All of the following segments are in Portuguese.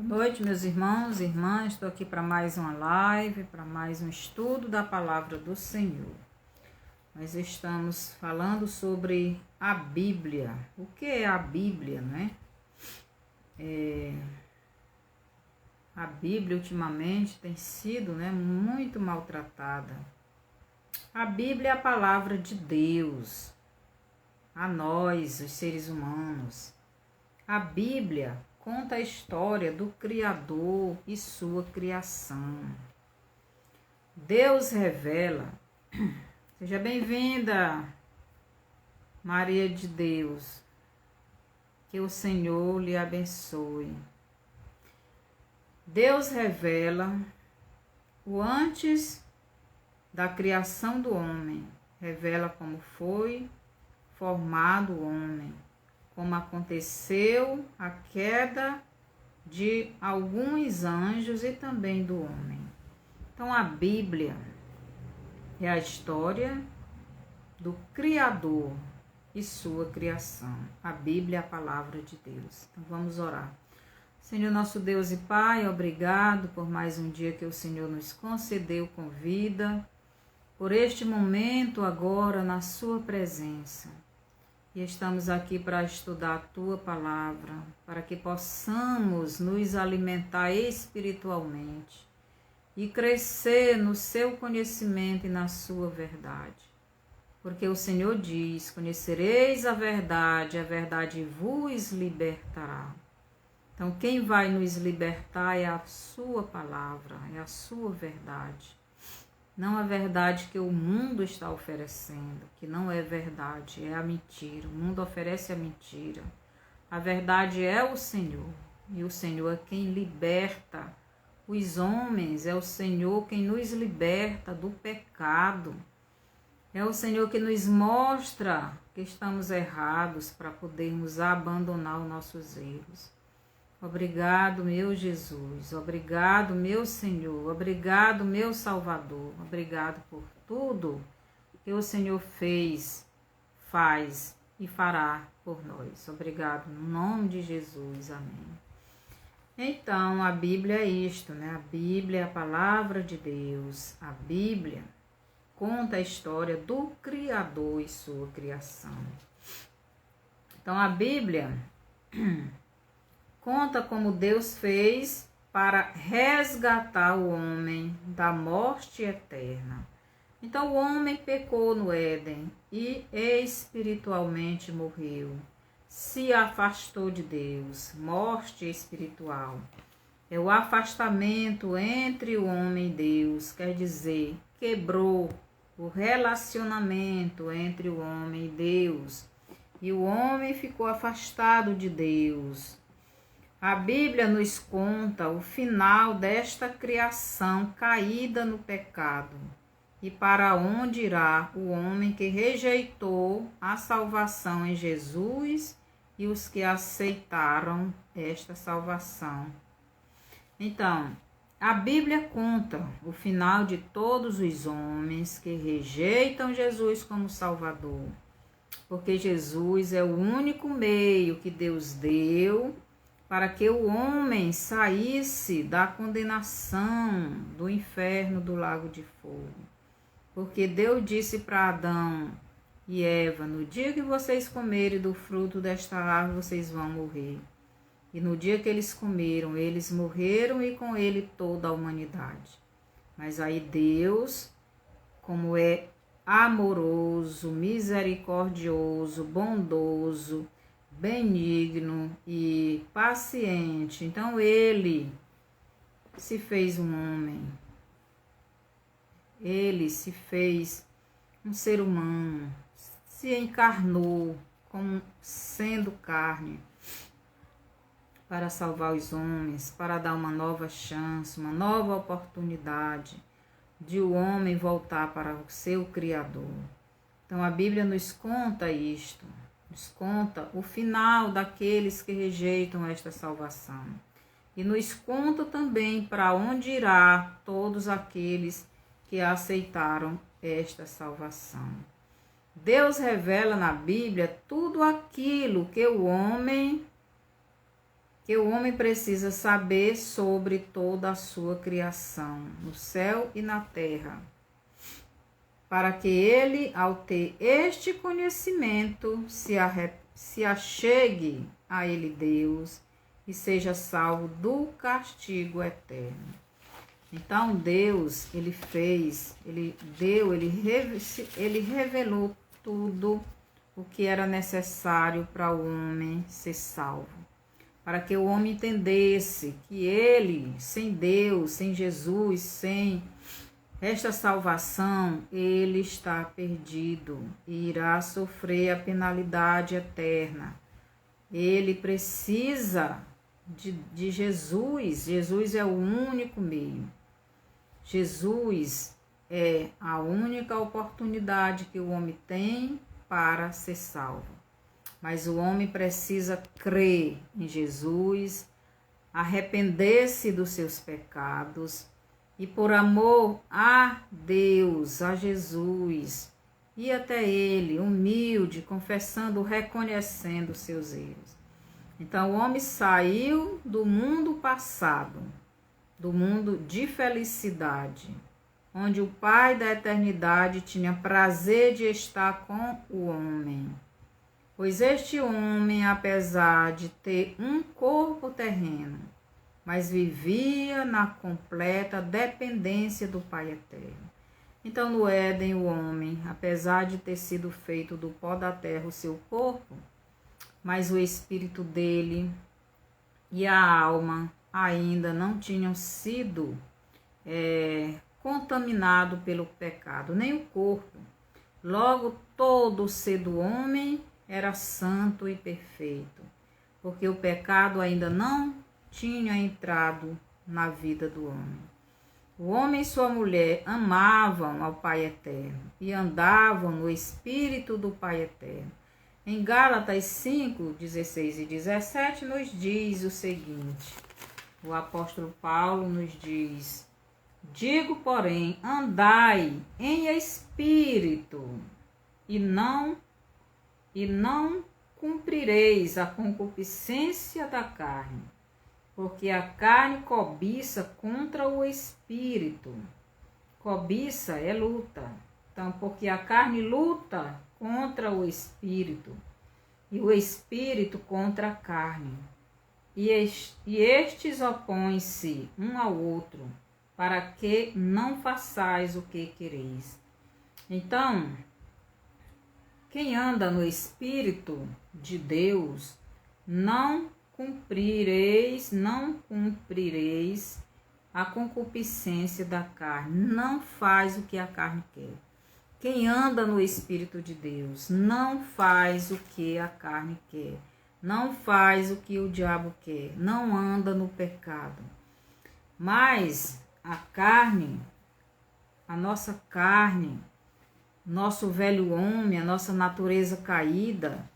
Boa noite, meus irmãos e irmãs. Estou aqui para mais uma live, para mais um estudo da palavra do Senhor. Nós estamos falando sobre a Bíblia. O que é a Bíblia, né? A Bíblia ultimamente tem sido, muito maltratada. A Bíblia é a palavra de Deus a nós, os seres humanos. A Bíblia conta a história do Criador e sua criação. Deus revela. Seja bem-vinda, Maria de Deus. Que o Senhor lhe abençoe. Deus revela o antes da criação do homem. Revela como foi formado o homem, como aconteceu a queda de alguns anjos e também do homem. Então, a Bíblia é a história do Criador e sua criação. A Bíblia é a palavra de Deus. Então, vamos orar. Senhor, nosso Deus e Pai, obrigado por mais um dia que o Senhor nos concedeu com vida, por este momento agora na sua presença. E estamos aqui para estudar a Tua Palavra, para que possamos nos alimentar espiritualmente e crescer no Seu conhecimento e na Sua verdade. Porque o Senhor diz, conhecereis a verdade vos libertará. Então, quem vai nos libertar é a Sua Palavra, é a Sua verdade. Não a verdade que o mundo está oferecendo, que não é verdade, é a mentira. O mundo oferece a mentira. A verdade é o Senhor, e o Senhor é quem liberta os homens, é o Senhor quem nos liberta do pecado. É o Senhor que nos mostra que estamos errados para podermos abandonar os nossos erros. Obrigado, meu Jesus, obrigado, meu Senhor, obrigado, meu Salvador, obrigado por tudo que o Senhor fez, faz e fará por nós. Obrigado, no nome de Jesus, amém. Então, a Bíblia é isto, né? A Bíblia é a palavra de Deus, a Bíblia conta a história do Criador e sua criação. Então, a Bíblia conta como Deus fez para resgatar o homem da morte eterna. Então o homem pecou no Éden e espiritualmente morreu. Se afastou de Deus, morte espiritual. É o afastamento entre o homem e Deus, quer dizer, quebrou o relacionamento entre o homem e Deus. E o homem ficou afastado de Deus. A Bíblia nos conta o final desta criação caída no pecado e para onde irá o homem que rejeitou a salvação em Jesus e os que aceitaram esta salvação. Então, a Bíblia conta o final de todos os homens que rejeitam Jesus como Salvador, porque Jesus é o único meio que Deus deu para que o homem saísse da condenação do inferno do lago de fogo. Porque Deus disse para Adão e Eva, no dia que vocês comerem do fruto desta árvore, vocês vão morrer. E no dia que eles comeram, eles morreram e com ele toda a humanidade. Mas aí Deus, como é amoroso, misericordioso, bondoso, benigno e paciente, então ele se fez um homem, ele se fez um ser humano, se encarnou como sendo carne para salvar os homens, para dar uma nova chance, uma nova oportunidade de o homem voltar para o seu Criador. Então a Bíblia nos conta isto. Nos conta o final daqueles que rejeitam esta salvação. E nos conta também para onde irá todos aqueles que aceitaram esta salvação. Deus revela na Bíblia tudo aquilo que o homem que o homem precisa saber sobre toda a sua criação, no céu e na terra, para que ele, ao ter este conhecimento, se achegue a ele Deus e seja salvo do castigo eterno. Então Deus, ele revelou tudo o que era necessário para o homem ser salvo, para que o homem entendesse que ele, sem Deus, sem Jesus, sem esta salvação, ele está perdido e irá sofrer a penalidade eterna. Ele precisa de Jesus. Jesus é o único meio. Jesus é a única oportunidade que o homem tem para ser salvo. Mas o homem precisa crer em Jesus, arrepender-se dos seus pecados e, por amor a Deus, a Jesus, ir até Ele, humilde, confessando, reconhecendo os seus erros. Então, o homem saiu do mundo passado, do mundo de felicidade, onde o Pai da eternidade tinha prazer de estar com o homem. Pois este homem, apesar de ter um corpo terreno, mas vivia na completa dependência do Pai eterno. Então, no Éden, o homem, apesar de ter sido feito do pó da terra o seu corpo, mas o espírito dele e a alma ainda não tinham sido contaminados pelo pecado, nem o corpo. Logo, todo o ser do homem era santo e perfeito, porque o pecado ainda não tinha entrado na vida do homem. O homem e sua mulher amavam ao Pai eterno e andavam no espírito do Pai eterno. Em Gálatas 5, 16 e 17 nos diz o seguinte: o apóstolo Paulo nos diz: digo, porém, andai em espírito e não cumprireis a concupiscência da carne, porque a carne cobiça contra o espírito. Cobiça é luta. Então, porque a carne luta contra o espírito e o espírito contra a carne. E estes opõem-se um ao outro, para que não façais o que quereis. Então, quem anda no espírito de Deus, não cumprireis a concupiscência da carne, não faz o que a carne quer. Quem anda no Espírito de Deus não faz o que a carne quer, não faz o que o diabo quer, não anda no pecado. Mas a carne, a nossa carne, nosso velho homem, a nossa natureza caída,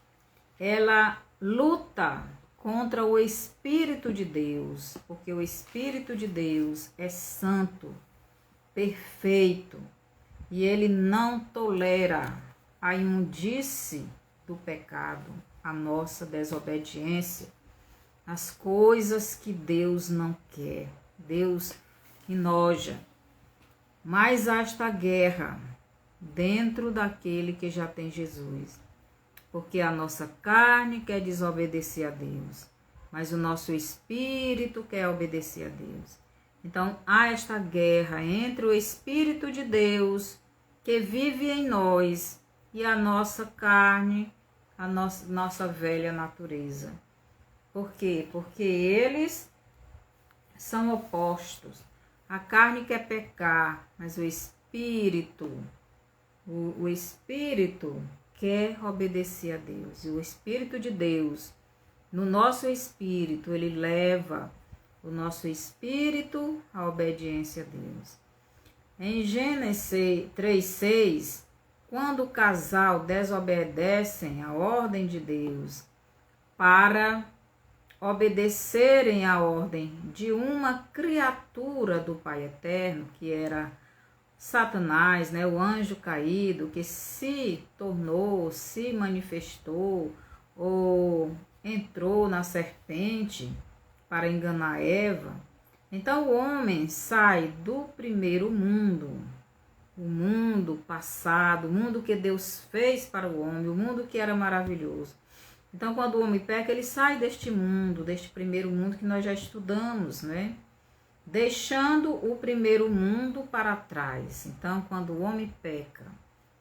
ela luta contra o Espírito de Deus, porque o Espírito de Deus é santo, perfeito, e ele não tolera a imundície do pecado, a nossa desobediência, as coisas que Deus não quer, Deus enoja. Mas há esta guerra dentro daquele que já tem Jesus, porque a nossa carne quer desobedecer a Deus, mas o nosso espírito quer obedecer a Deus. Então há esta guerra entre o Espírito de Deus que vive em nós e a nossa carne, a nossa velha natureza. Por quê? Porque eles são opostos. A carne quer pecar, mas o Espírito quer obedecer a Deus. E o Espírito de Deus, no nosso espírito, ele leva o nosso espírito à obediência a Deus. Em Gênesis 3:6, quando o casal desobedecem à ordem de Deus para obedecerem à ordem de uma criatura do Pai Eterno, que era Satanás, o anjo caído, que se manifestou ou entrou na serpente, para enganar Eva, então o homem sai do primeiro mundo, o mundo passado, o mundo que Deus fez para o homem, o mundo que era maravilhoso. Então, quando o homem peca, ele sai deste mundo, deste primeiro mundo que nós já estudamos, né? Deixando o primeiro mundo para trás. Então, quando o homem peca,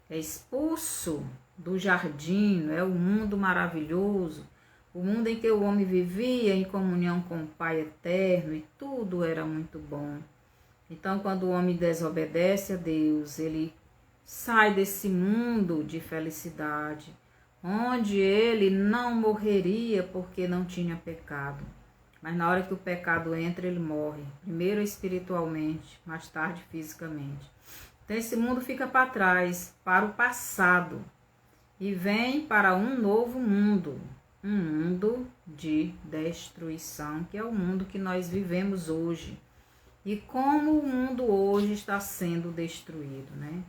é expulso do jardim, é o mundo maravilhoso, o mundo em que o homem vivia em comunhão com o Pai eterno e tudo era muito bom. Então, quando o homem desobedece a Deus, ele sai desse mundo de felicidade, onde ele não morreria porque não tinha pecado. Mas na hora que o pecado entra, ele morre. Primeiro espiritualmente, mais tarde fisicamente. Então esse mundo fica para trás, para o passado. E vem para um novo mundo. Um mundo de destruição, que é o mundo que nós vivemos hoje. E como o mundo hoje está sendo destruído, né?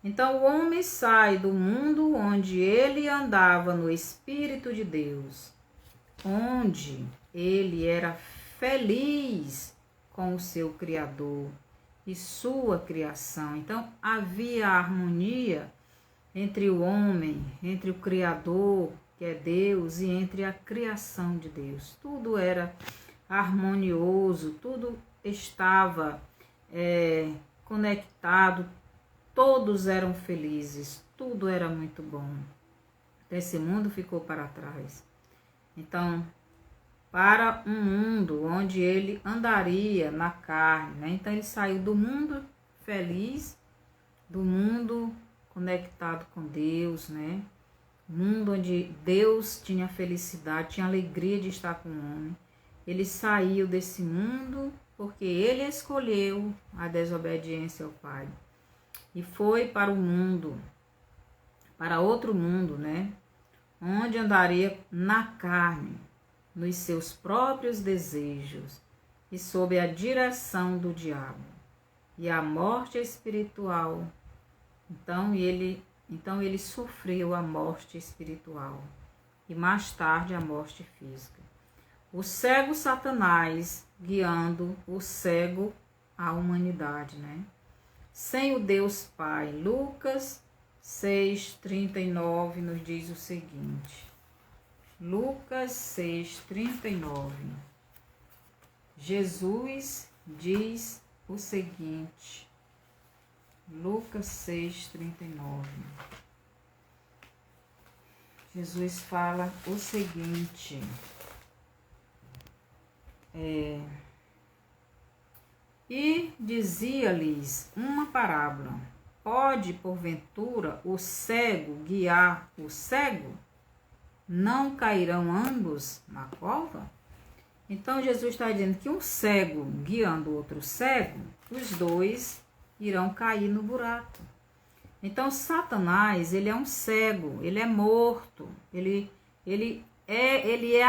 Então o homem sai do mundo onde ele andava no Espírito de Deus, onde ele era feliz com o seu Criador e sua criação. Então havia harmonia entre o homem, entre o Criador, que é Deus, e entre a criação de Deus. Tudo era harmonioso, tudo estava conectado, todos eram felizes, tudo era muito bom. Esse mundo ficou para trás. Então, para um mundo onde ele andaria na carne, né? Então ele saiu do mundo feliz, do mundo conectado com Deus, né? Mundo onde Deus tinha felicidade, tinha alegria de estar com o homem. Ele saiu desse mundo porque ele escolheu a desobediência ao Pai. E foi para o mundo, para outro mundo, né? Onde andaria na carne, nos seus próprios desejos e sob a direção do diabo. E a morte espiritual, então ele sofreu a morte espiritual e mais tarde a morte física. O cego Satanás guiando o cego à humanidade, né? Sem o Deus Pai. Lucas 6,39 nos diz o seguinte. Lucas 6,39. Jesus diz o seguinte. Lucas 6,39. Jesus fala o seguinte. E dizia-lhes uma parábola. Pode, porventura, o cego guiar o cego? Não cairão ambos na cova? Então, Jesus está dizendo que um cego guiando outro cego, os dois irão cair no buraco. Então, Satanás, ele é um cego, ele é morto, ele é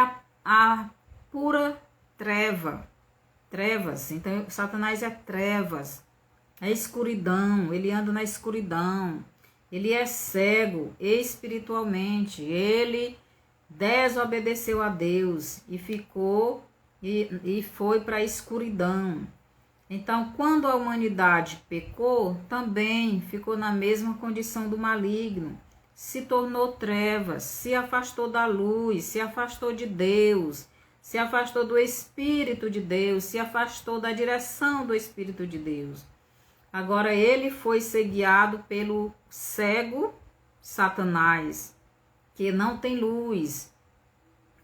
a pura trevas. Então, Satanás é trevas, é escuridão, ele anda na escuridão, ele é cego espiritualmente, ele desobedeceu a Deus e foi para a escuridão. Então, quando a humanidade pecou, também ficou na mesma condição do maligno, se tornou trevas, se afastou da luz, se afastou de Deus, se afastou do Espírito de Deus, se afastou da direção do Espírito de Deus. Agora ele foi ser guiado pelo cego Satanás, que não tem luz,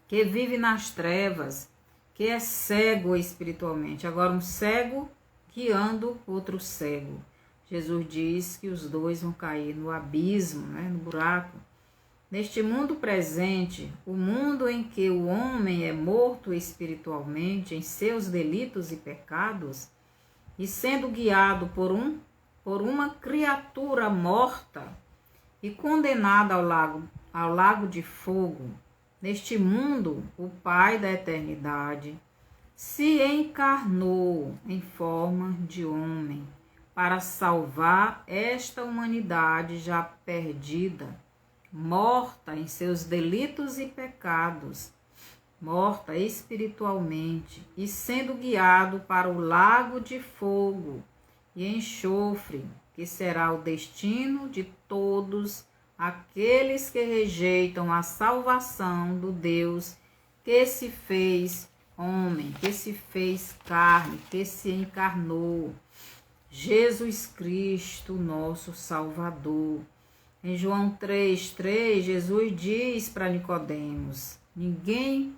que vive nas trevas, que é cego espiritualmente. Agora um cego guiando outro cego. Jesus diz que os dois vão cair no abismo, né, no buraco. Neste mundo presente, o mundo em que o homem é morto espiritualmente em seus delitos e pecados, e sendo guiado por uma criatura morta e condenada ao lago de fogo, neste mundo, o Pai da eternidade se encarnou em forma de homem para salvar esta humanidade já perdida, morta em seus delitos e pecados, morta espiritualmente, e sendo guiado para o lago de fogo e enxofre, que será o destino de todos aqueles que rejeitam a salvação do Deus que se fez homem, que se fez carne, que se encarnou, Jesus Cristo, nosso Salvador. Em João 3,3, Jesus diz para Nicodemos: ninguém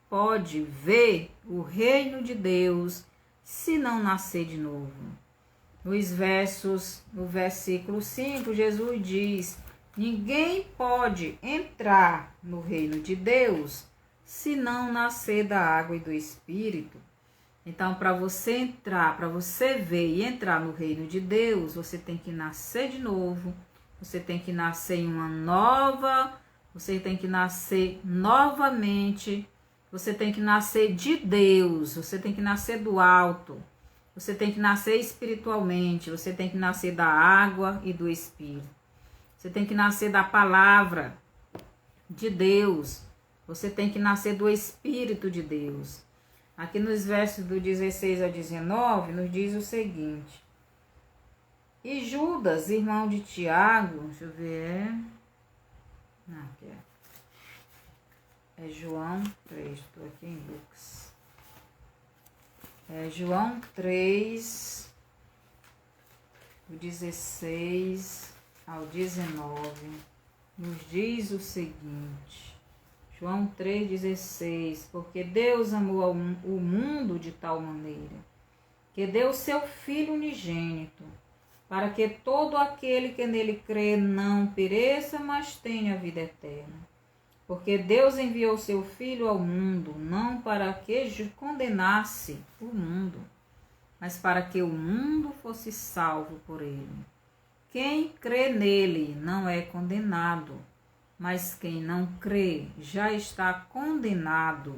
pode ver o reino de Deus se não nascer de novo. No versículo 5, Jesus diz: ninguém pode entrar no reino de Deus se não nascer da água e do Espírito. Então, para você entrar, para você ver e entrar no reino de Deus, você tem que nascer de novo, você tem que nascer em uma nova, você tem que nascer novamente, você tem que nascer de Deus, você tem que nascer do alto, você tem que nascer espiritualmente, você tem que nascer da água e do Espírito. Você tem que nascer da palavra de Deus, você tem que nascer do Espírito de Deus. Aqui nos versos do 16 ao 19, nos diz o seguinte: e Judas, irmão de Tiago, deixa eu ver, não, aqui é João 3, estou aqui em Lucas. É João 3, do 16 ao 19, nos diz o seguinte. João 3,16, porque Deus amou o mundo de tal maneira, que deu seu Filho unigênito, para que todo aquele que nele crê não pereça, mas tenha vida eterna. Porque Deus enviou seu Filho ao mundo, não para que condenasse o mundo, mas para que o mundo fosse salvo por ele. Quem crê nele não é condenado, mas quem não crê já está condenado,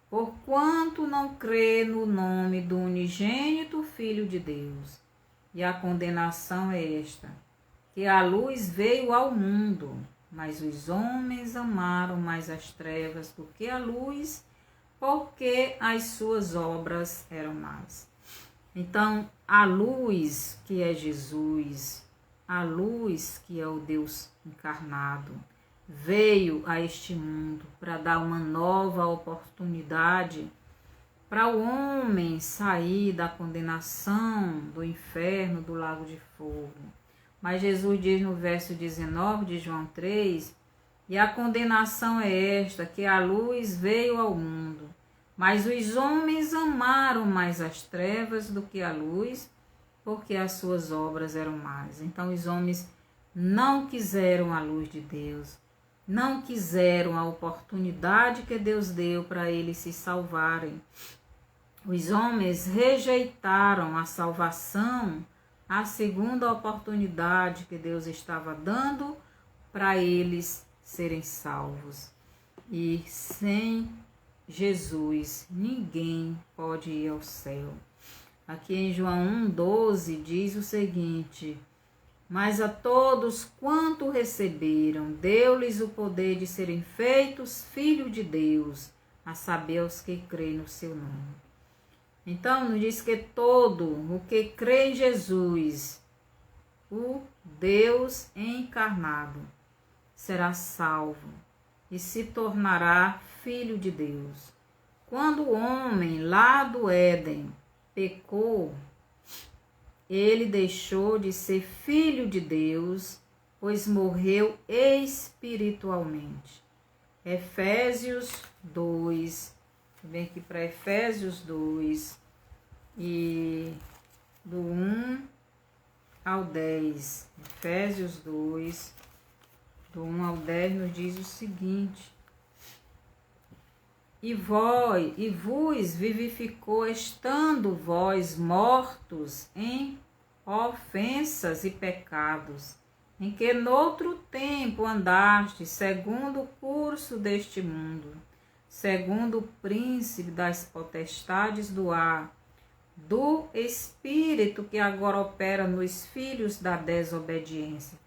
porquanto não crê no nome do unigênito Filho de Deus. E a condenação é esta, que a luz veio ao mundo, mas os homens amaram mais as trevas do que a luz, porque as suas obras eram más. Então, a luz que é Jesus, a luz que é o Deus encarnado, veio a este mundo para dar uma nova oportunidade para o homem sair da condenação, do inferno, do lago de fogo. Mas Jesus diz no verso 19 de João 3, e a condenação é esta, que a luz veio ao mundo, mas os homens amaram mais as trevas do que a luz, porque as suas obras eram más. Então os homens não quiseram a luz de Deus, não quiseram a oportunidade que Deus deu para eles se salvarem. Os homens rejeitaram a salvação, a segunda oportunidade que Deus estava dando para eles serem salvos. E sem Jesus, ninguém pode ir ao céu. Aqui em João 1,12 diz o seguinte: mas a todos quanto receberam, deu-lhes o poder de serem feitos filhos de Deus, a saber, os que creem no seu nome. Então, nos diz que todo o que crê em Jesus, o Deus encarnado, será salvo e se tornará filho de Deus. Quando o homem lá do Éden pecou, ele deixou de ser filho de Deus, pois morreu espiritualmente. Efésios 2, vem aqui para Efésios 2, e do 1 ao 10. Efésios 2, do 1 ao 10, nos diz o seguinte: e vos vivificou, estando vós mortos em ofensas e pecados, em que noutro tempo andastes, segundo o curso deste mundo, segundo o príncipe das potestades do ar, do espírito que agora opera nos filhos da desobediência.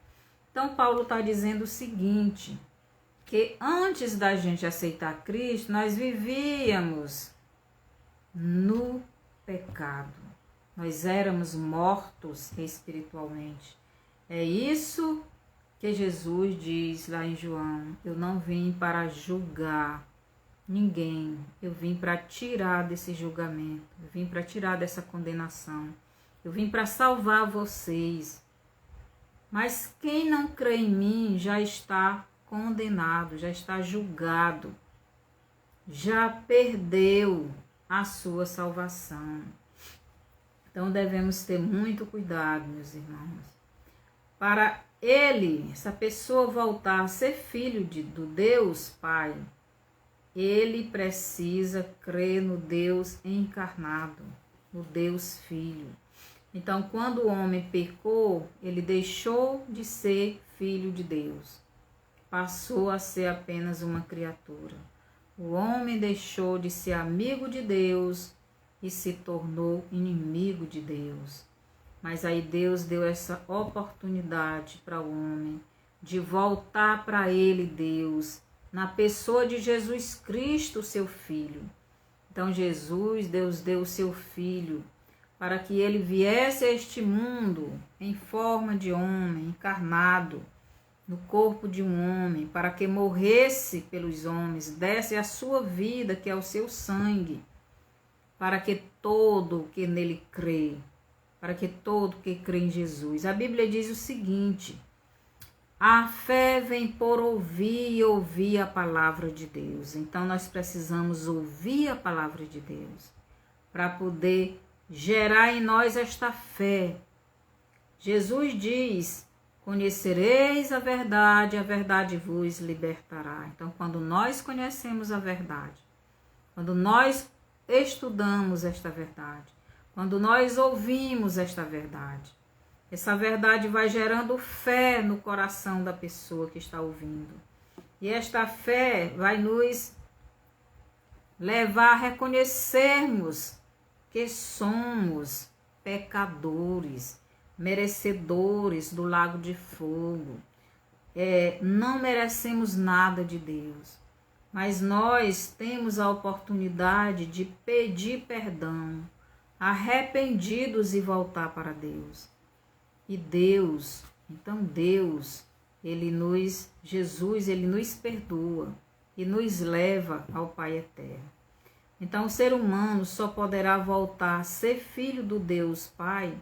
Então, Paulo está dizendo o seguinte, que antes da gente aceitar Cristo, nós vivíamos no pecado. Nós éramos mortos espiritualmente. É isso que Jesus diz lá em João: eu não vim para julgar ninguém, eu vim para tirar desse julgamento, eu vim para tirar dessa condenação, eu vim para salvar vocês. Mas quem não crê em mim já está condenado, já está julgado, já perdeu a sua salvação. Então devemos ter muito cuidado, meus irmãos, para essa pessoa voltar a ser filho do Deus Pai. Ele precisa crer no Deus encarnado, no Deus Filho. Então, quando o homem pecou, ele deixou de ser filho de Deus, passou a ser apenas uma criatura. O homem deixou de ser amigo de Deus e se tornou inimigo de Deus. Mas aí Deus deu essa oportunidade para o homem de voltar para ele, Deus, na pessoa de Jesus Cristo, seu Filho. Então Deus deu o seu Filho para que ele viesse a este mundo em forma de homem, encarnado, no corpo de um homem, para que morresse pelos homens, desse a sua vida, que é o seu sangue, para que todo que nele crê, para que todo que crê em Jesus. A Bíblia diz o seguinte: a fé vem por ouvir e ouvir a palavra de Deus. Então nós precisamos ouvir a palavra de Deus para poder gerar em nós esta fé. Jesus diz: conhecereis a verdade vos libertará. Então, quando nós conhecemos a verdade, quando nós estudamos esta verdade, quando nós ouvimos esta verdade, essa verdade vai gerando fé no coração da pessoa que está ouvindo. E esta fé vai nos levar a reconhecermos que somos pecadores, merecedores do lago de fogo. Não merecemos nada de Deus, mas nós temos a oportunidade de pedir perdão, arrependidos e voltar para Deus. E Deus, Jesus, ele nos perdoa e nos leva ao Pai eterno. Então o ser humano só poderá voltar a ser filho do Deus Pai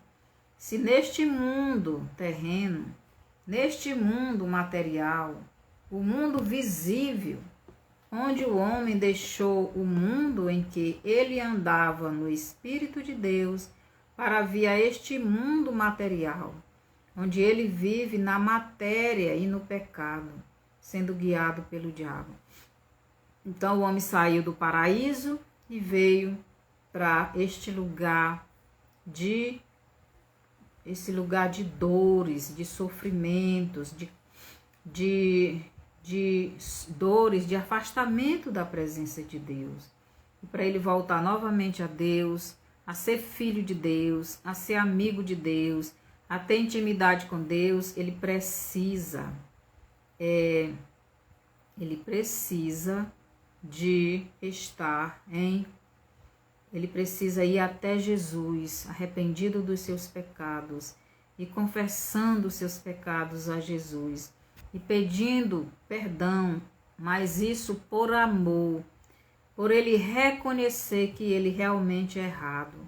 se neste mundo terreno, neste mundo material, o mundo visível, onde o homem deixou o mundo em que ele andava no Espírito de Deus para vir a este mundo material, onde ele vive na matéria e no pecado, sendo guiado pelo diabo. Então o homem saiu do paraíso e veio para este lugar de dores, de sofrimentos, de dores, de afastamento da presença de Deus. E para ele voltar novamente a Deus, a ser filho de Deus, a ser amigo de Deus, a ter intimidade com Deus, ele precisa ele precisa ir até Jesus, arrependido dos seus pecados e confessando os seus pecados a Jesus e pedindo perdão, mas isso por amor, por ele reconhecer que ele realmente é errado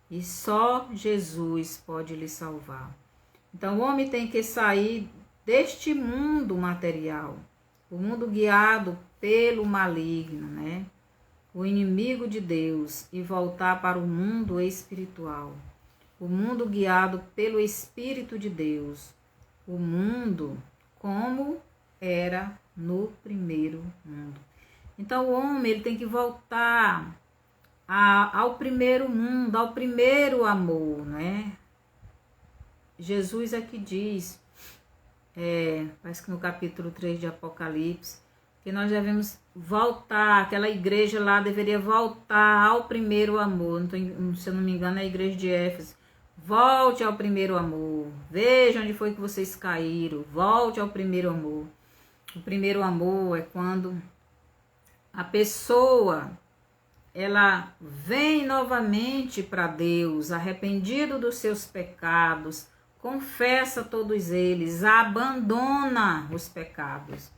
e só Jesus pode lhe salvar. Então o homem tem que sair deste mundo material, o mundo guiado pelo maligno, né? O inimigo de Deus, e voltar para o mundo espiritual, o mundo guiado pelo Espírito de Deus, o mundo como era no primeiro mundo. Então o homem ele tem que voltar ao primeiro mundo, ao primeiro amor, né? Jesus aqui diz, parece que no capítulo 3 de Apocalipse, que nós devemos voltar, aquela igreja lá deveria voltar ao primeiro amor. Se eu não me engano, é a igreja de Éfeso. Volte ao primeiro amor. Veja onde foi que vocês caíram. Volte ao primeiro amor. O primeiro amor é quando a pessoa ela vem novamente para Deus, arrependido dos seus pecados, confessa todos eles, abandona os pecados.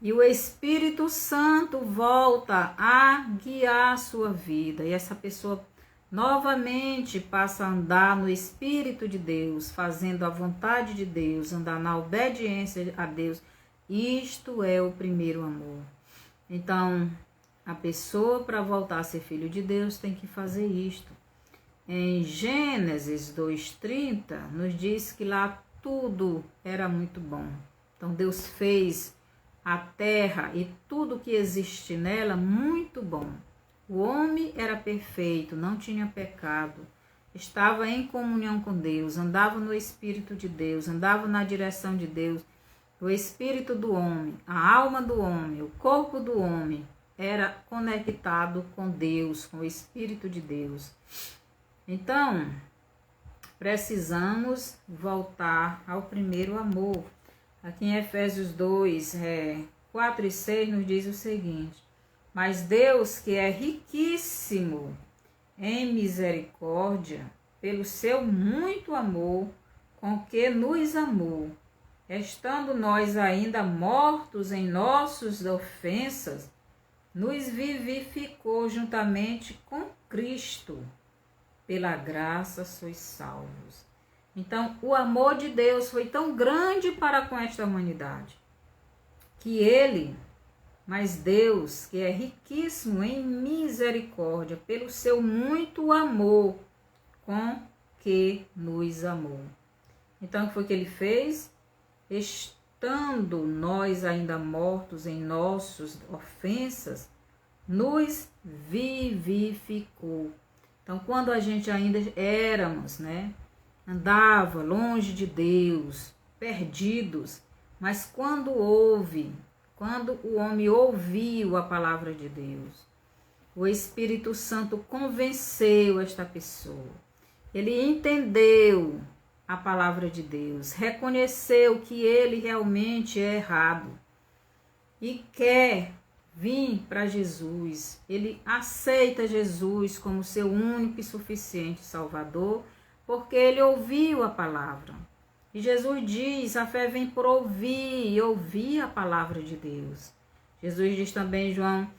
E o Espírito Santo volta a guiar a sua vida. E essa pessoa novamente passa a andar no Espírito de Deus, fazendo a vontade de Deus, andar na obediência a Deus. Isto é o primeiro amor. Então, a pessoa, para voltar a ser filho de Deus, tem que fazer isto. Em Gênesis 2:30, nos diz que lá tudo era muito bom. Então, Deus fez a terra e tudo que existe nela muito bom. O homem era perfeito, não tinha pecado, estava em comunhão com Deus, andava no Espírito de Deus, andava na direção de Deus. O espírito do homem, a alma do homem, o corpo do homem era conectado com Deus, com o Espírito de Deus. Então, precisamos voltar ao primeiro amor. Aqui em Efésios 2, 4 e 6 nos diz o seguinte: mas Deus, que é riquíssimo em misericórdia, pelo seu muito amor com que nos amou, estando nós ainda mortos em nossas ofensas, nos vivificou juntamente com Cristo. Pela graça sois salvos. Então, o amor de Deus foi tão grande para com esta humanidade, que ele, mas Deus, que é riquíssimo em misericórdia, pelo seu muito amor com que nos amou. Então, o que foi que ele fez? Estando nós ainda mortos em nossas ofensas, nos vivificou. Então, quando a gente ainda éramos, andava longe de Deus, perdidos, mas quando o homem ouviu a palavra de Deus, o Espírito Santo convenceu esta pessoa. Ele entendeu a palavra de Deus, reconheceu que ele realmente é errado e quer vir para Jesus. Ele aceita Jesus como seu único e suficiente Salvador, porque ele ouviu a palavra. E Jesus diz, a fé vem por ouvir, e ouvir a palavra de Deus. Jesus diz também em João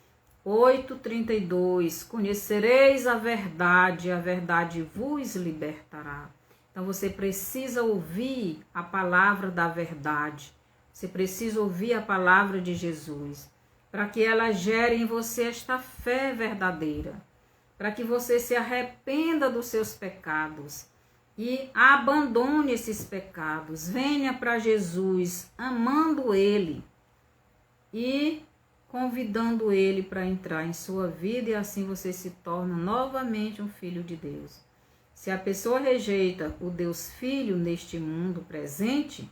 8:32, conhecereis a verdade vos libertará. Então você precisa ouvir a palavra da verdade, você precisa ouvir a palavra de Jesus, para que ela gere em você esta fé verdadeira, para que você se arrependa dos seus pecados e abandone esses pecados, venha para Jesus, amando Ele e convidando Ele para entrar em sua vida, e assim você se torna novamente um filho de Deus. Se a pessoa rejeita o Deus Filho neste mundo presente,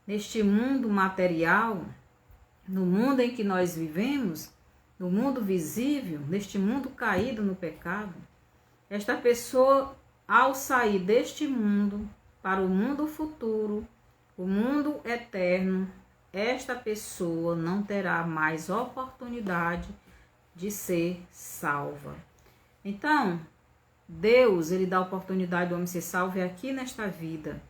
neste mundo material, no mundo em que nós vivemos, no mundo visível, neste mundo caído no pecado, esta pessoa, ao sair deste mundo para o mundo futuro, o mundo eterno, esta pessoa não terá mais oportunidade de ser salva. Então, Deus, ele dá a oportunidade do homem ser salvo aqui nesta vida,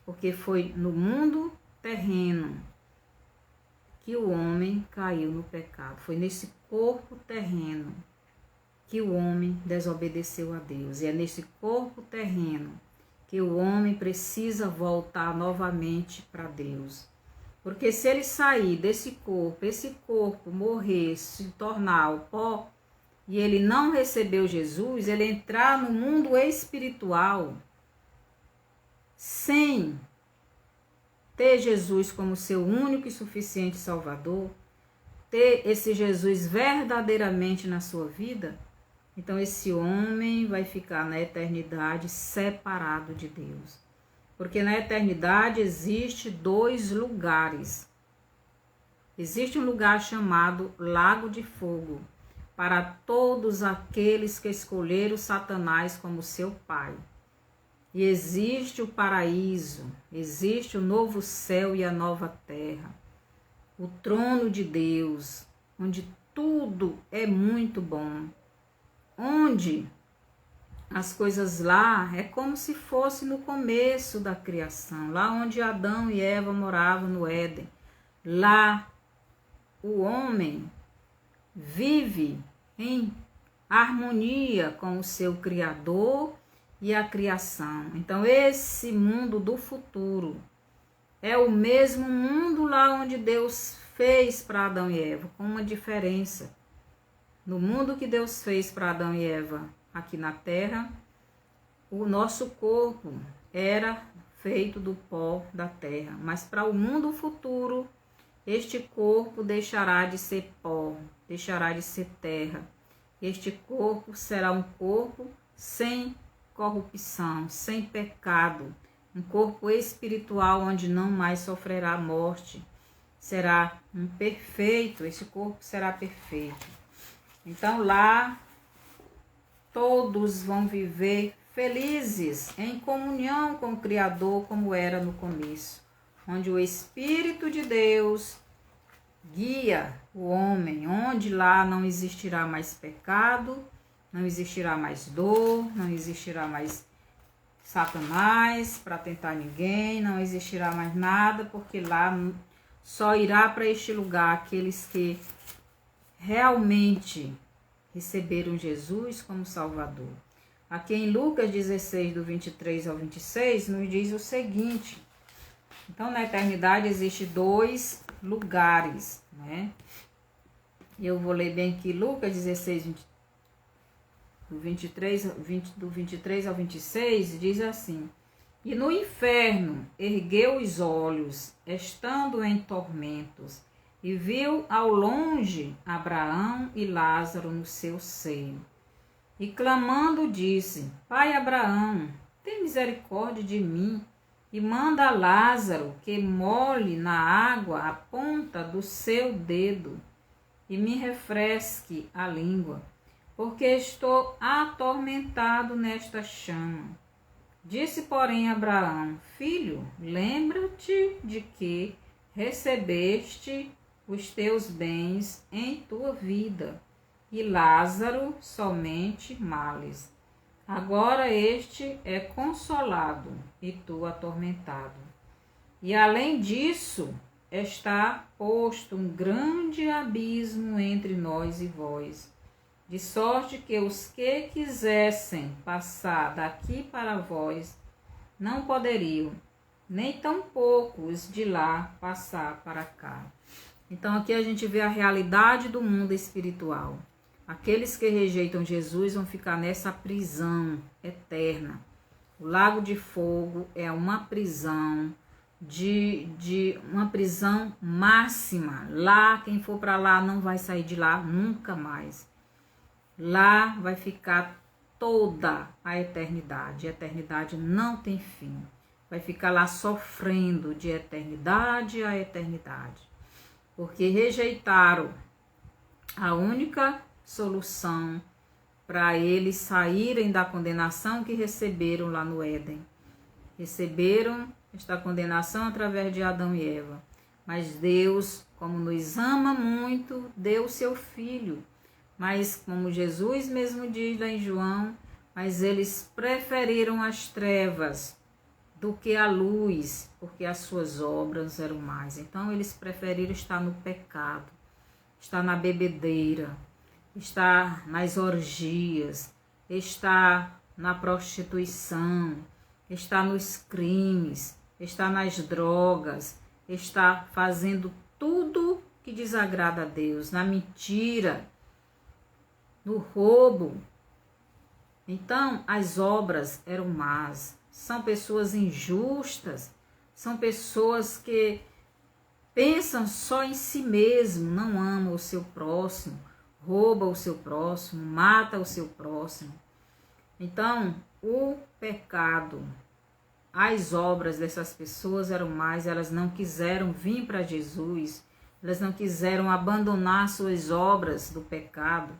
porque foi no mundo terreno que o homem caiu no pecado. Foi nesse corpo terreno que o homem desobedeceu a Deus. E é nesse corpo terreno que o homem precisa voltar novamente para Deus. Porque se ele sair desse corpo, esse corpo morrer, se tornar o pó, e ele não recebeu Jesus, ele entrar no mundo espiritual sem ter Jesus como seu único e suficiente Salvador, ter esse Jesus verdadeiramente na sua vida, então esse homem vai ficar na eternidade separado de Deus. Porque na eternidade existe 2 lugares. Existe um lugar chamado Lago de Fogo, para todos aqueles que escolheram Satanás como seu pai. E existe o paraíso, existe o novo céu e a nova terra. o trono de Deus, onde tudo é muito bom, onde as coisas lá é como se fosse no começo da criação, lá onde Adão e Eva moravam no Éden. Lá o homem vive em harmonia com o seu Criador e a criação. Então esse mundo do futuro é o mesmo mundo lá onde Deus fez para Adão e Eva, com uma diferença. No mundo que Deus fez para Adão e Eva aqui na terra, o nosso corpo era feito do pó da terra, mas para o mundo futuro, este corpo deixará de ser pó, deixará de ser terra. Este corpo será um corpo sem corrupção, sem pecado, um corpo espiritual onde não mais sofrerá morte. Será um perfeito, esse corpo será perfeito. Então lá todos vão viver felizes, em comunhão com o Criador, como era no começo, onde o Espírito de Deus guia o homem, onde lá não existirá mais pecado, não existirá mais dor, não existirá mais Satanás para tentar ninguém, não existirá mais nada, porque lá só irá para este lugar aqueles que realmente receberam Jesus como Salvador. Aqui em Lucas 16, do 23 ao 26, nos diz o seguinte: então na eternidade existem 2 lugares, né? Eu vou ler bem aqui Lucas 16, do 23 ao 26, diz assim: e no inferno ergueu os olhos, estando em tormentos, e viu ao longe Abraão e Lázaro no seu seio. E clamando disse: Pai Abraão, tem misericórdia de mim, e manda a Lázaro que molhe na água a ponta do seu dedo, e me refresque a língua, porque estou atormentado nesta chama. Disse, porém, Abraão: Filho, lembra-te de que recebeste os teus bens em tua vida, e Lázaro somente males. Agora este é consolado, e tu atormentado. E além disso, está posto um grande abismo entre nós e vós, de sorte que os que quisessem passar daqui para vós não poderiam, nem tampouco os de lá passar para cá. Então aqui a gente vê a realidade do mundo espiritual. Aqueles que rejeitam Jesus vão ficar nessa prisão eterna. O lago de fogo é uma prisão de uma prisão máxima. Lá, quem for para lá não vai sair de lá nunca mais. Lá vai ficar toda a eternidade. A eternidade não tem fim. Vai ficar lá sofrendo de eternidade a eternidade. Porque rejeitaram a única solução para eles saírem da condenação que receberam lá no Éden. Receberam esta condenação através de Adão e Eva. Mas Deus, como nos ama muito, deu o seu Filho. Mas, como Jesus mesmo diz lá em João, mas eles preferiram as trevas do que a luz, porque as suas obras eram mais. Então, eles preferiram estar no pecado, estar na bebedeira, estar nas orgias, estar na prostituição, estar nos crimes, estar nas drogas, estar fazendo tudo que desagrada a Deus, na mentira, no roubo. Então, as obras eram más. São pessoas injustas, são pessoas que pensam só em si mesmo, não amam o seu próximo, rouba o seu próximo, mata o seu próximo. Então, o pecado, as obras dessas pessoas eram mais, elas não quiseram vir para Jesus, elas não quiseram abandonar suas obras do pecado,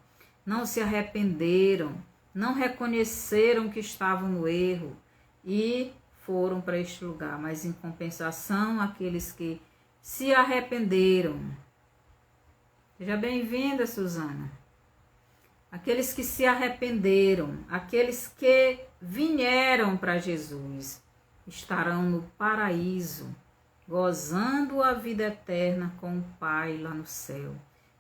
não se arrependeram, não reconheceram que estavam no erro e foram para este lugar. Mas em compensação, aqueles que se arrependeram. Seja bem-vinda, Suzana. Aqueles que se arrependeram, aqueles que vieram para Jesus, estarão no paraíso, gozando a vida eterna com o Pai lá no céu.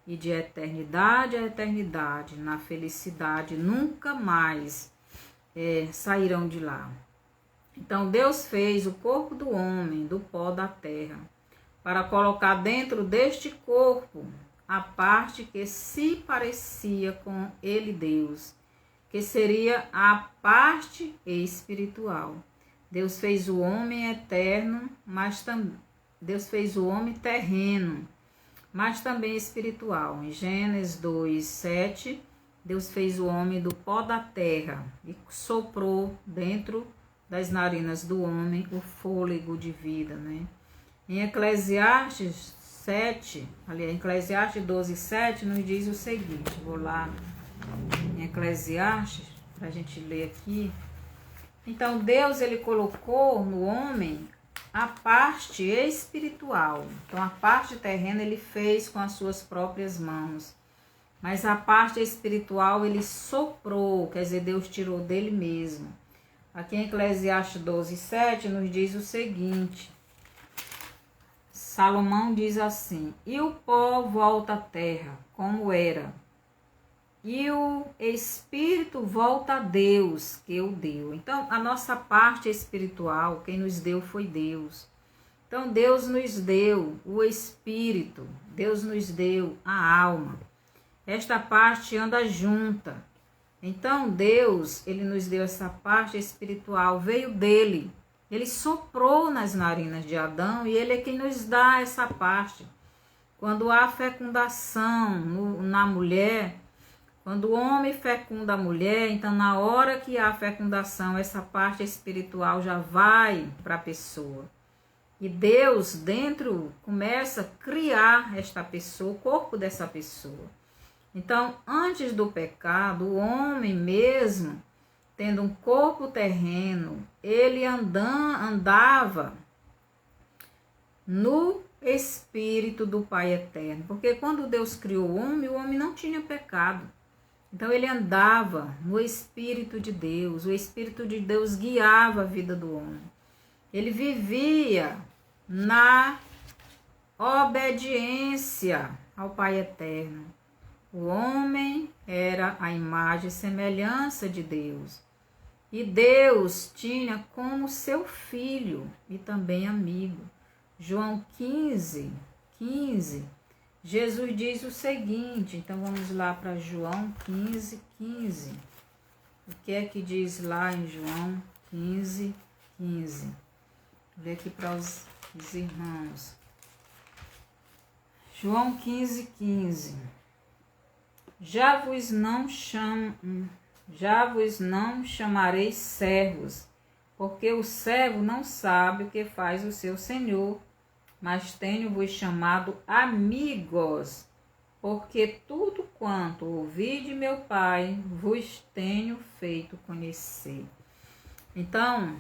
E de eternidade a eternidade, na felicidade, nunca mais sairão de lá. Então Deus fez o corpo do homem do pó da terra, para colocar dentro deste corpo a parte que se parecia com ele, Deus, que seria a parte espiritual. Deus fez o homem eterno, mas Deus fez o homem terreno, mas também espiritual. Em Gênesis 2:7, Deus fez o homem do pó da terra e soprou dentro das narinas do homem o fôlego de vida, né? Em Eclesiastes 12:7, nos diz o seguinte, vou lá em Eclesiastes, para a gente ler aqui. Então, Deus, ele colocou no homem a parte espiritual. Então, a parte terrena ele fez com as suas próprias mãos. Mas a parte espiritual ele soprou, quer dizer, Deus tirou dele mesmo. Aqui em Eclesiastes 12:7 nos diz o seguinte. Salomão diz assim: e o pó volta à terra, como era, e o espírito volta a Deus, que o deu. Então, a nossa parte espiritual, quem nos deu foi Deus. Então, Deus nos deu o espírito, Deus nos deu a alma. Esta parte anda junta. Então, Deus, ele nos deu essa parte espiritual, veio dele. Ele soprou nas narinas de Adão e ele é quem nos dá essa parte. Quando há fecundação na mulher, quando o homem fecunda a mulher, então na hora que há fecundação, essa parte espiritual já vai para a pessoa. E Deus dentro começa a criar esta pessoa, o corpo dessa pessoa. Então, antes do pecado, o homem mesmo, tendo um corpo terreno, ele andava no espírito do Pai Eterno. Porque quando Deus criou o homem não tinha pecado. Então ele andava no Espírito de Deus. O Espírito de Deus guiava a vida do homem. Ele vivia na obediência ao Pai Eterno. O homem era a imagem e semelhança de Deus. E Deus tinha como seu filho e também amigo. João 15, Jesus diz o seguinte, então vamos lá para João 15. O que é que diz lá em João 15? Vou ler aqui para os irmãos. João 15. Já vos não chamareis servos, porque o servo não sabe o que faz o seu senhor, mas tenho-vos chamado amigos, porque tudo quanto ouvi de meu Pai vos tenho feito conhecer. Então,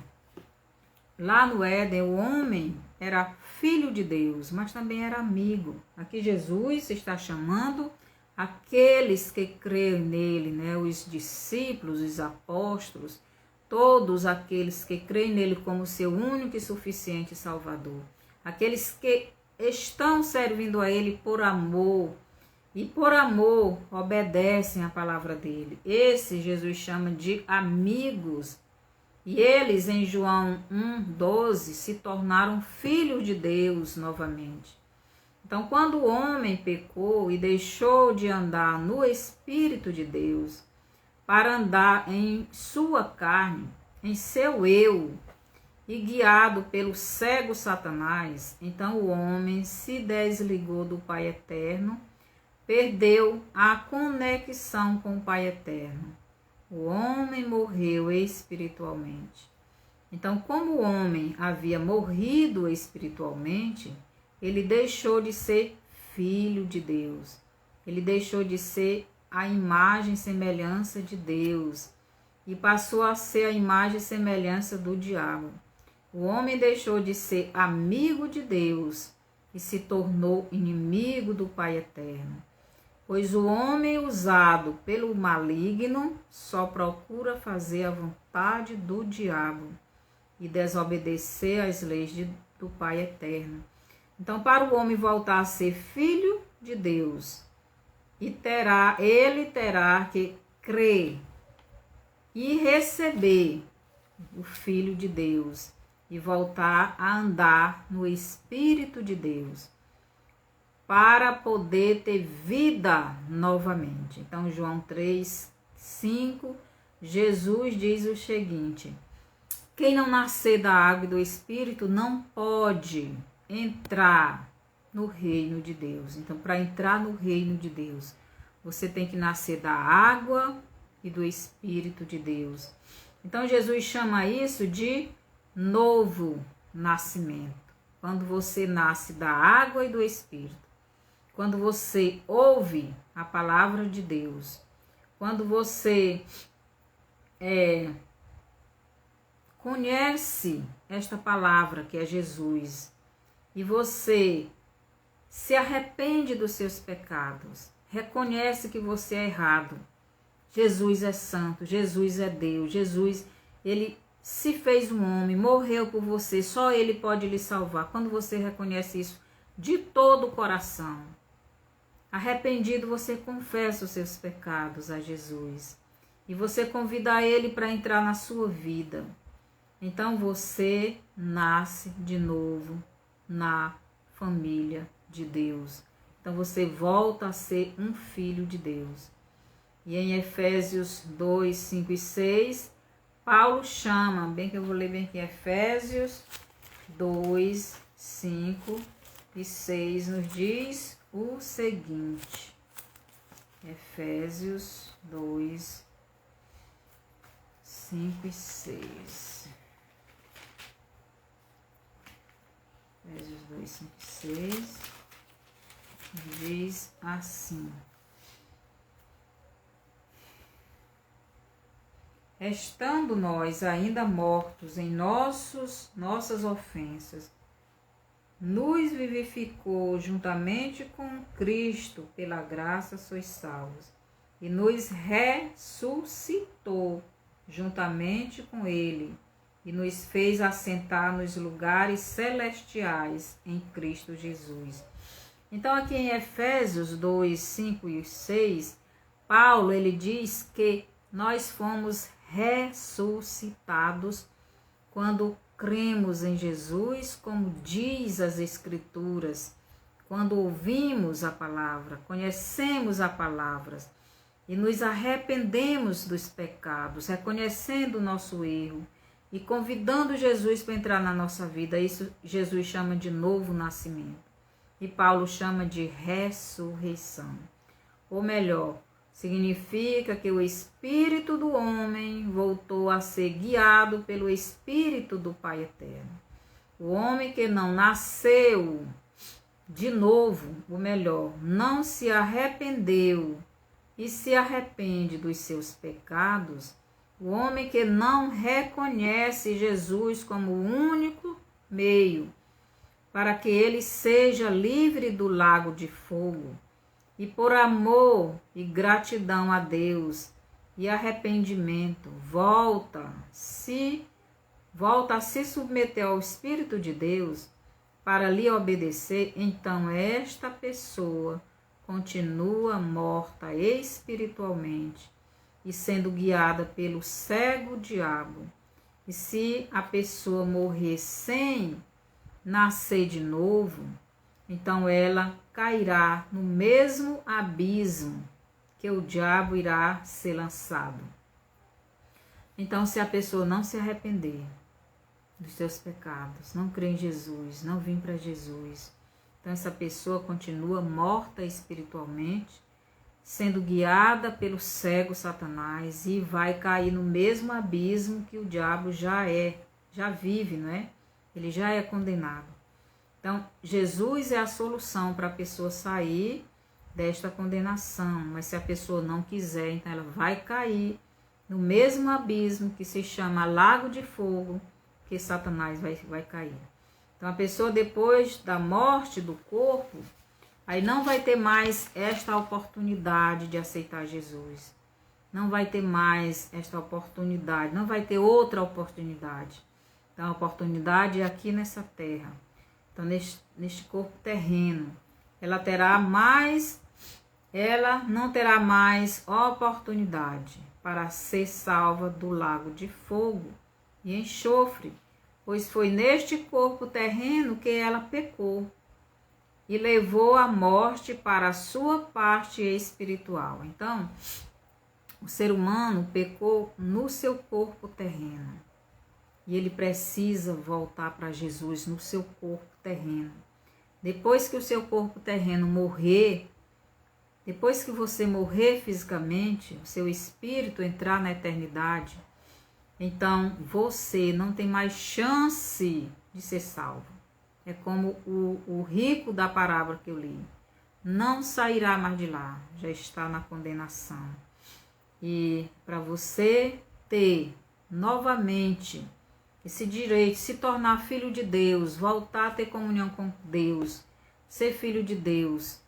lá no Éden, o homem era filho de Deus, mas também era amigo. Aqui Jesus está chamando aqueles que creem nele, né? Os discípulos, os apóstolos, todos aqueles que creem nele como seu único e suficiente Salvador. Aqueles que estão servindo a ele por amor e por amor obedecem à palavra dele. Esse Jesus chama de amigos. E eles em João 1:12 se tornaram filhos de Deus novamente. Então, quando o homem pecou e deixou de andar no Espírito de Deus para andar em sua carne, em seu eu, e guiado pelo cego Satanás, então o homem se desligou do Pai Eterno, perdeu a conexão com o Pai Eterno. O homem morreu espiritualmente. Então, como o homem havia morrido espiritualmente, ele deixou de ser filho de Deus. Ele deixou de ser a imagem e semelhança de Deus e passou a ser a imagem e semelhança do diabo. O homem deixou de ser amigo de Deus e se tornou inimigo do Pai eterno. Pois o homem usado pelo maligno só procura fazer a vontade do diabo e desobedecer às leis do Pai eterno. Então, para o homem voltar a ser filho de Deus, ele terá que crer e receber o Filho de Deus e voltar a andar no Espírito de Deus, para poder ter vida novamente. Então, João 3:5, Jesus diz o seguinte: quem não nascer da água e do Espírito não pode entrar no reino de Deus. Então, para entrar no reino de Deus, você tem que nascer da água e do Espírito de Deus. Então, Jesus chama isso de novo nascimento. Quando você nasce da água e do Espírito. Quando você ouve a palavra de Deus, quando você conhece esta palavra que é Jesus, e você se arrepende dos seus pecados, reconhece que você é errado, Jesus é santo, Jesus é Deus, Jesus, ele se fez um homem, morreu por você, só ele pode lhe salvar. Quando você reconhece isso de todo o coração, arrependido, você confessa os seus pecados a Jesus e você convida ele para entrar na sua vida. Então você nasce de novo na família de Deus. Então você volta a ser um filho de Deus. E em Efésios 2:5 e 6, Paulo chama, bem que eu vou ler bem aqui, Efésios 2:5 e 6 nos diz o seguinte, Efésios 2:5 e 6. Efésios 2:5 e 6 diz assim: estando nós ainda mortos em nossas ofensas, nos vivificou juntamente com Cristo, pela graça sois salvos, e nos ressuscitou juntamente com Ele, e nos fez assentar nos lugares celestiais em Cristo Jesus. Então, aqui em Efésios 2:5 e 6, Paulo, ele diz que nós fomos ressuscitados quando cremos em Jesus, como diz as Escrituras, quando ouvimos a palavra, conhecemos a palavra e nos arrependemos dos pecados, reconhecendo o nosso erro e convidando Jesus para entrar na nossa vida. Isso Jesus chama de novo nascimento e Paulo chama de ressurreição. Ou melhor, significa que o espírito do homem voltou a ser guiado pelo espírito do Pai eterno. O homem que não nasceu de novo, ou melhor, não se arrependeu e se arrepende dos seus pecados, o homem que não reconhece Jesus como o único meio para que ele seja livre do lago de fogo, e por amor e gratidão a Deus e arrependimento, volta a se submeter ao Espírito de Deus para lhe obedecer, então esta pessoa continua morta espiritualmente e sendo guiada pelo cego diabo. E se a pessoa morrer sem nascer de novo, então ela cairá no mesmo abismo que o diabo irá ser lançado. Então, se a pessoa não se arrepender dos seus pecados, não crer em Jesus, não vir para Jesus, então essa pessoa continua morta espiritualmente, sendo guiada pelo cego Satanás e vai cair no mesmo abismo que o diabo já vive, não é? Ele já é condenado. Então, Jesus é a solução para a pessoa sair desta condenação, mas se a pessoa não quiser, então ela vai cair no mesmo abismo que se chama lago de fogo, que Satanás vai cair. Então a pessoa depois da morte do corpo, aí não vai ter mais esta oportunidade de aceitar Jesus. Não vai ter mais esta oportunidade, não vai ter outra oportunidade. Então a oportunidade é aqui nessa terra. Então neste corpo terreno, ela não terá mais oportunidade para ser salva do lago de fogo e enxofre, pois foi neste corpo terreno que ela pecou e levou a morte para a sua parte espiritual. Então, o ser humano pecou no seu corpo terreno e ele precisa voltar para Jesus no seu corpo terreno. Depois que o seu corpo terreno morrer, depois que você morrer fisicamente, o seu espírito entrar na eternidade, então você não tem mais chance de ser salvo. É como o rico da parábola que eu li. Não sairá mais de lá, já está na condenação. E para você ter novamente esse direito de se tornar filho de Deus, voltar a ter comunhão com Deus, ser filho de Deus,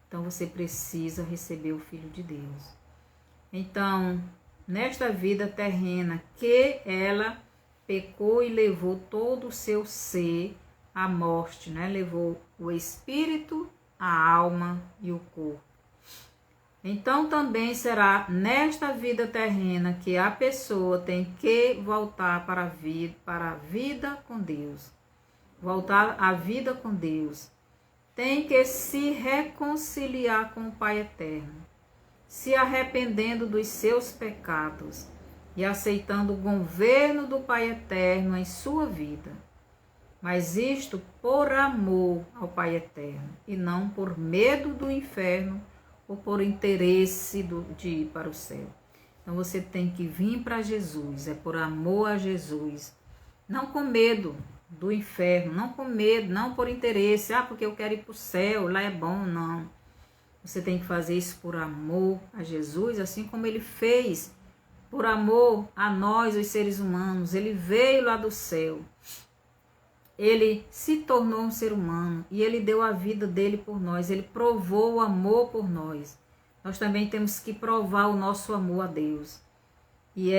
então você precisa receber o Filho de Deus. Então, nesta vida terrena que ela pecou e levou todo o seu ser à morte, né? Levou o espírito, a alma e o corpo. Então também será nesta vida terrena que a pessoa tem que voltar para a vida com Deus. Voltar à vida com Deus. Tem que se reconciliar com o Pai Eterno, se arrependendo dos seus pecados e aceitando o governo do Pai Eterno em sua vida. Mas isto por amor ao Pai Eterno e não por medo do inferno ou por interesse de ir para o céu. Então você tem que vir para Jesus, é por amor a Jesus, não com medo do inferno, não com medo, não por interesse, porque eu quero ir para o céu, lá é bom, não. Você tem que fazer isso por amor a Jesus, assim como ele fez por amor a nós, os seres humanos. Ele veio lá do céu, ele se tornou um ser humano e ele deu a vida dele por nós, ele provou o amor por nós. Nós também temos que provar o nosso amor a Deus. E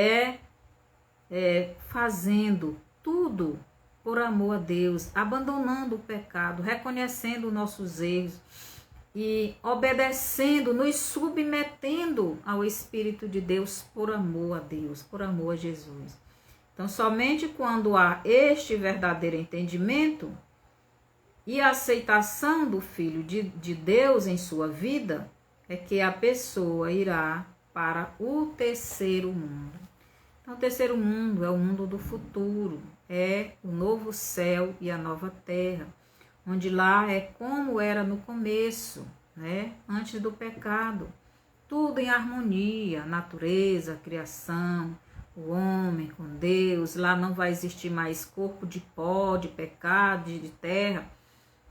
fazendo tudo por amor a Deus, abandonando o pecado, reconhecendo os nossos erros e obedecendo, nos submetendo ao Espírito de Deus por amor a Deus, por amor a Jesus. Então, somente quando há este verdadeiro entendimento e aceitação do Filho de Deus em sua vida, é que a pessoa irá para o terceiro mundo. Então, o terceiro mundo é o mundo do futuro, é o novo céu e a nova terra, onde lá é como era no começo, né? Antes do pecado, tudo em harmonia, natureza, criação, o homem com Deus. Lá não vai existir mais corpo de pó, de pecado, de terra,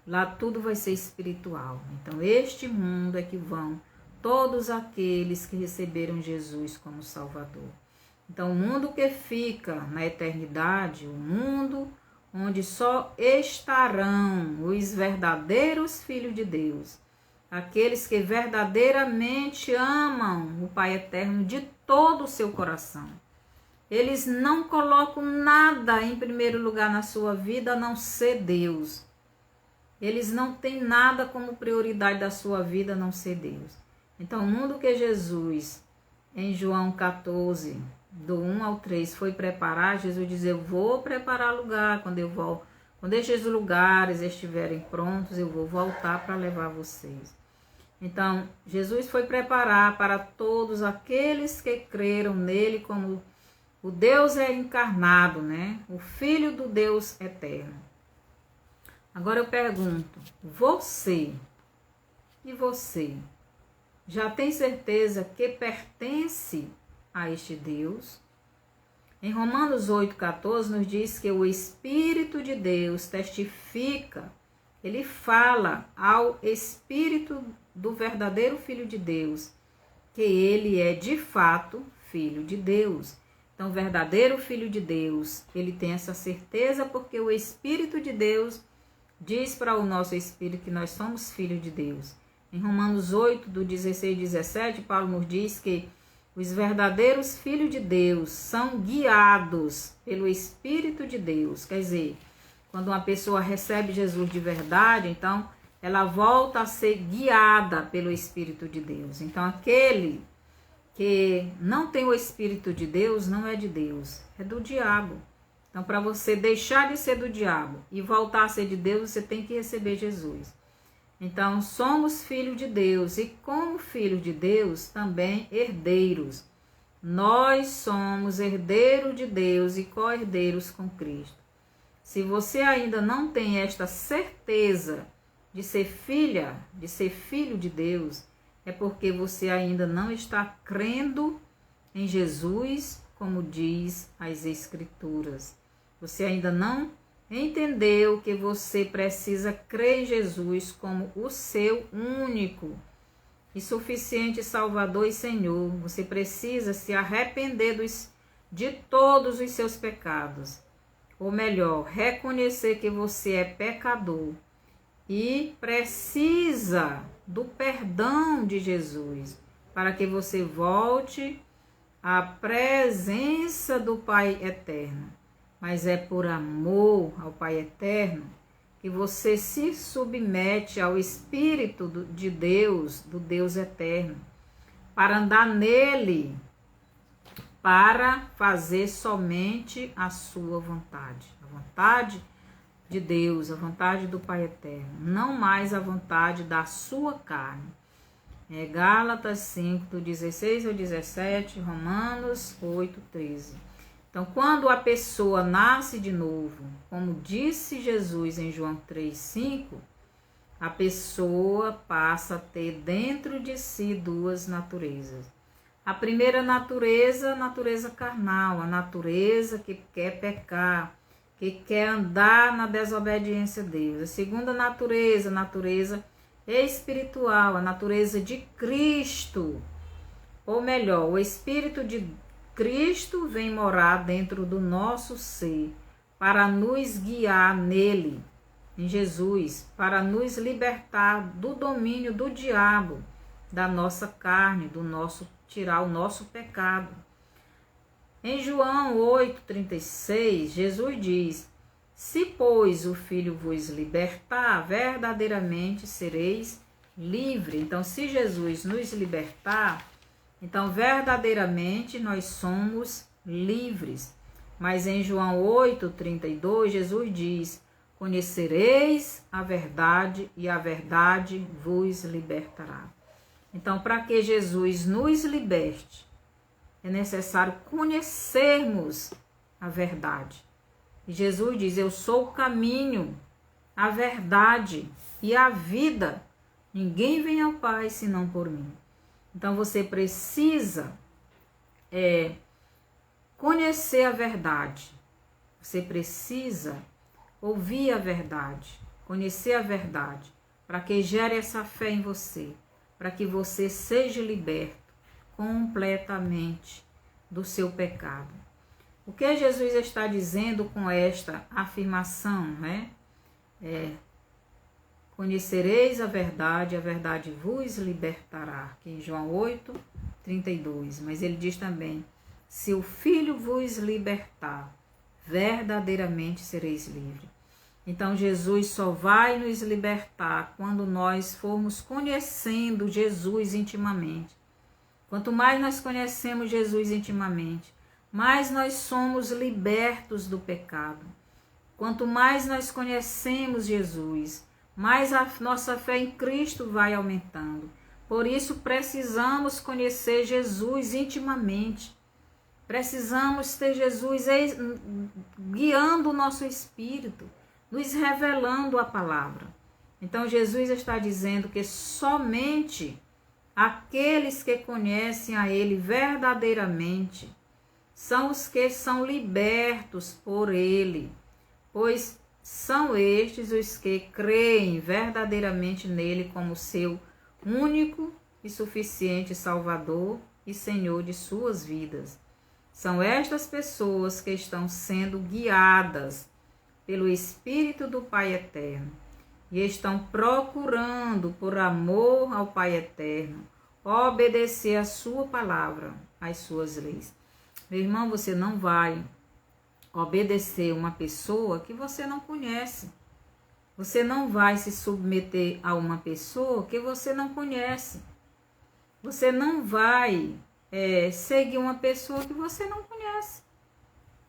lá tudo vai ser espiritual. Então este mundo é que vão todos aqueles que receberam Jesus como Salvador. Então, o mundo que fica na eternidade, o mundo onde só estarão os verdadeiros filhos de Deus, aqueles que verdadeiramente amam o Pai Eterno de todo o seu coração. Eles não colocam nada em primeiro lugar na sua vida a não ser Deus. Eles não têm nada como prioridade da sua vida a não ser Deus. Então, o mundo que Jesus, em João 14, do 1 ao 3, foi preparar, Jesus diz, eu vou preparar lugar quando eu volto. Quando estes lugares estiverem prontos, eu vou voltar para levar vocês. Então, Jesus foi preparar para todos aqueles que creram nele como o Deus encarnado, né? O Filho do Deus eterno. Agora eu pergunto, você já tem certeza que pertence a este Deus? Em Romanos 8,14 nos diz que o Espírito de Deus testifica, ele fala ao Espírito do verdadeiro Filho de Deus, que ele é de fato Filho de Deus. Então, o verdadeiro Filho de Deus, ele tem essa certeza porque o Espírito de Deus diz para o nosso espírito que nós somos filhos de Deus. Em Romanos 8, do 16 e 17, Paulo nos diz que os verdadeiros filhos de Deus são guiados pelo Espírito de Deus. Quer dizer, quando uma pessoa recebe Jesus de verdade, então ela volta a ser guiada pelo Espírito de Deus. Então, aquele que não tem o Espírito de Deus não é de Deus, é do diabo. Então, para você deixar de ser do diabo e voltar a ser de Deus, você tem que receber Jesus. Então, somos filhos de Deus e, como filhos de Deus, também herdeiros. Nós somos herdeiros de Deus e co-herdeiros com Cristo. Se você ainda não tem esta certeza de ser filha, de ser filho de Deus, é porque você ainda não está crendo em Jesus, como diz as Escrituras. Você ainda não entendeu que você precisa crer em Jesus como o seu único e suficiente Salvador e Senhor. Você precisa se arrepender de todos os seus pecados. Ou melhor, reconhecer que você é pecador e precisa do perdão de Jesus para que você volte à presença do Pai Eterno. Mas é por amor ao Pai Eterno que você se submete ao Espírito de Deus, do Deus Eterno, para andar nele, para fazer somente a sua vontade. A vontade de Deus, a vontade do Pai Eterno, não mais a vontade da sua carne. Gálatas 5, do 16 ao 17, Romanos 8, 13. Então, quando a pessoa nasce de novo, como disse Jesus em João 3, 5, a pessoa passa a ter dentro de si duas naturezas. A primeira natureza, a natureza carnal, a natureza que quer pecar, que quer andar na desobediência a Deus. A segunda natureza, a natureza espiritual, a natureza de Cristo. Ou melhor, o Espírito de Cristo vem morar dentro do nosso ser para nos guiar nele, em Jesus, para nos libertar do domínio do diabo, da nossa carne, tirar o nosso pecado. Em João 8,36, Jesus diz: se, pois, o Filho vos libertar, verdadeiramente sereis livres. Então, se Jesus nos libertar, então, verdadeiramente, nós somos livres. Mas em João 8,32, Jesus diz: conhecereis a verdade e a verdade vos libertará. Então, para que Jesus nos liberte, é necessário conhecermos a verdade. E Jesus diz: eu sou o caminho, a verdade e a vida. Ninguém vem ao Pai senão por mim. Então, você precisa conhecer a verdade. Você precisa ouvir a verdade, conhecer a verdade, para que gere essa fé em você, para que você seja liberto completamente do seu pecado. O que Jesus está dizendo com esta afirmação, né? Conhecereis a verdade vos libertará, que em João 8, 32. Mas ele diz também: se o Filho vos libertar, verdadeiramente sereis livres. Então, Jesus só vai nos libertar quando nós formos conhecendo Jesus intimamente. Quanto mais nós conhecemos Jesus intimamente, mais nós somos libertos do pecado. Quanto mais nós conhecemos Jesus, mais a nossa fé em Cristo vai aumentando. Por isso, precisamos conhecer Jesus intimamente. Precisamos ter Jesus guiando o nosso espírito, nos revelando a palavra. Então, Jesus está dizendo que somente aqueles que conhecem a Ele verdadeiramente são os que são libertos por Ele, pois são estes os que creem verdadeiramente nele como seu único e suficiente Salvador e Senhor de suas vidas. São estas pessoas que estão sendo guiadas pelo Espírito do Pai Eterno e estão procurando, por amor ao Pai Eterno, obedecer a sua palavra, as suas leis. Meu irmão, você não vai obedecer uma pessoa que você não conhece. Você não vai se submeter a uma pessoa que você não conhece. Você não vai seguir uma pessoa que você não conhece.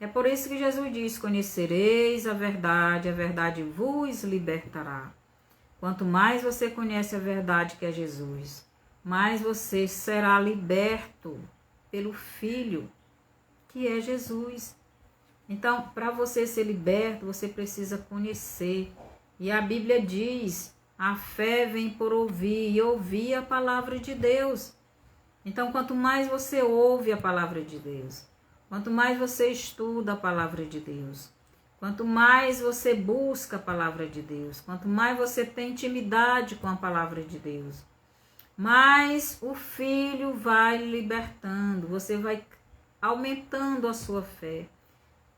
É por isso que Jesus diz: conhecereis a verdade vos libertará. Quanto mais você conhece a verdade, que é Jesus, mais você será liberto pelo Filho, que é Jesus. Então, para você ser liberto, você precisa conhecer. E a Bíblia diz: a fé vem por ouvir, e ouvir a palavra de Deus. Então, quanto mais você ouve a palavra de Deus, quanto mais você estuda a palavra de Deus, quanto mais você busca a palavra de Deus, quanto mais você tem intimidade com a palavra de Deus, mais o Filho vai libertando, você vai aumentando a sua fé.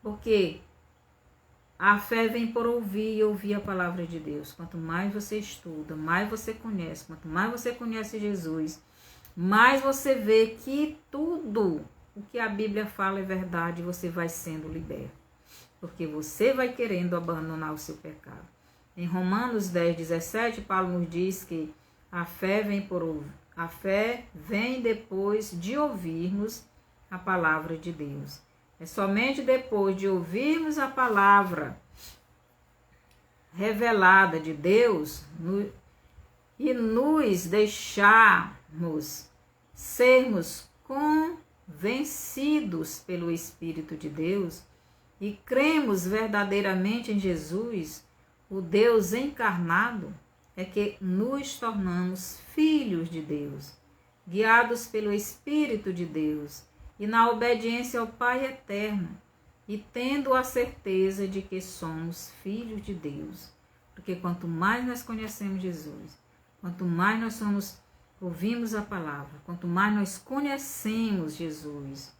Porque a fé vem por ouvir e ouvir a palavra de Deus. Quanto mais você estuda, mais você conhece. Quanto mais você conhece Jesus, mais você vê que tudo o que a Bíblia fala é verdade e você vai sendo liberto. Porque você vai querendo abandonar o seu pecado. Em Romanos 10:17, Paulo nos diz que a fé vem por ouvir. A fé vem depois de ouvirmos a palavra de Deus. É somente depois de ouvirmos a palavra revelada de Deus e nos deixarmos sermos convencidos pelo Espírito de Deus e cremos verdadeiramente em Jesus, o Deus encarnado, é que nos tornamos filhos de Deus, guiados pelo Espírito de Deus e na obediência ao Pai Eterno, e tendo a certeza de que somos filhos de Deus. Porque quanto mais nós conhecemos Jesus, quanto mais nós ouvimos a palavra, quanto mais nós conhecemos Jesus,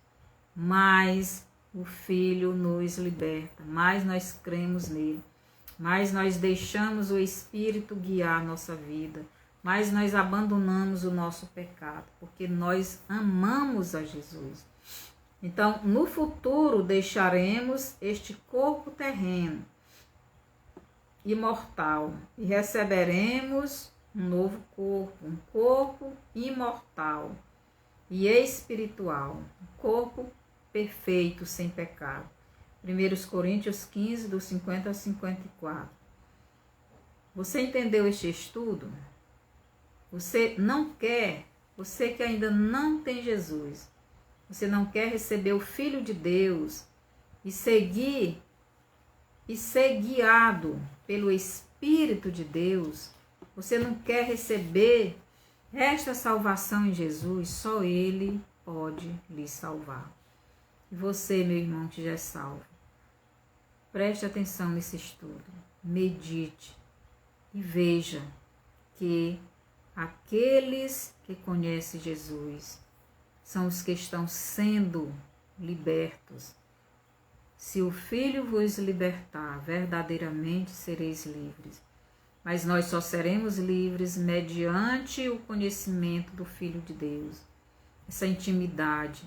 mais o Filho nos liberta, mais nós cremos nele, mais nós deixamos o Espírito guiar a nossa vida, mais nós abandonamos o nosso pecado, porque nós amamos a Jesus. Então, no futuro, deixaremos este corpo terreno, imortal, e receberemos um novo corpo, um corpo imortal e espiritual, um corpo perfeito, sem pecado. 1 Coríntios 15, do 50 ao 54. Você entendeu este estudo? Você que ainda não tem Jesus, você não quer receber o Filho de Deus e ser guiado pelo Espírito de Deus, você não quer receber esta salvação em Jesus, só Ele pode lhe salvar. E você, meu irmão, que já é salvo, preste atenção nesse estudo, medite e veja que aqueles que conhecem Jesus são os que estão sendo libertos. Se o Filho vos libertar, verdadeiramente sereis livres. Mas nós só seremos livres mediante o conhecimento do Filho de Deus, essa intimidade.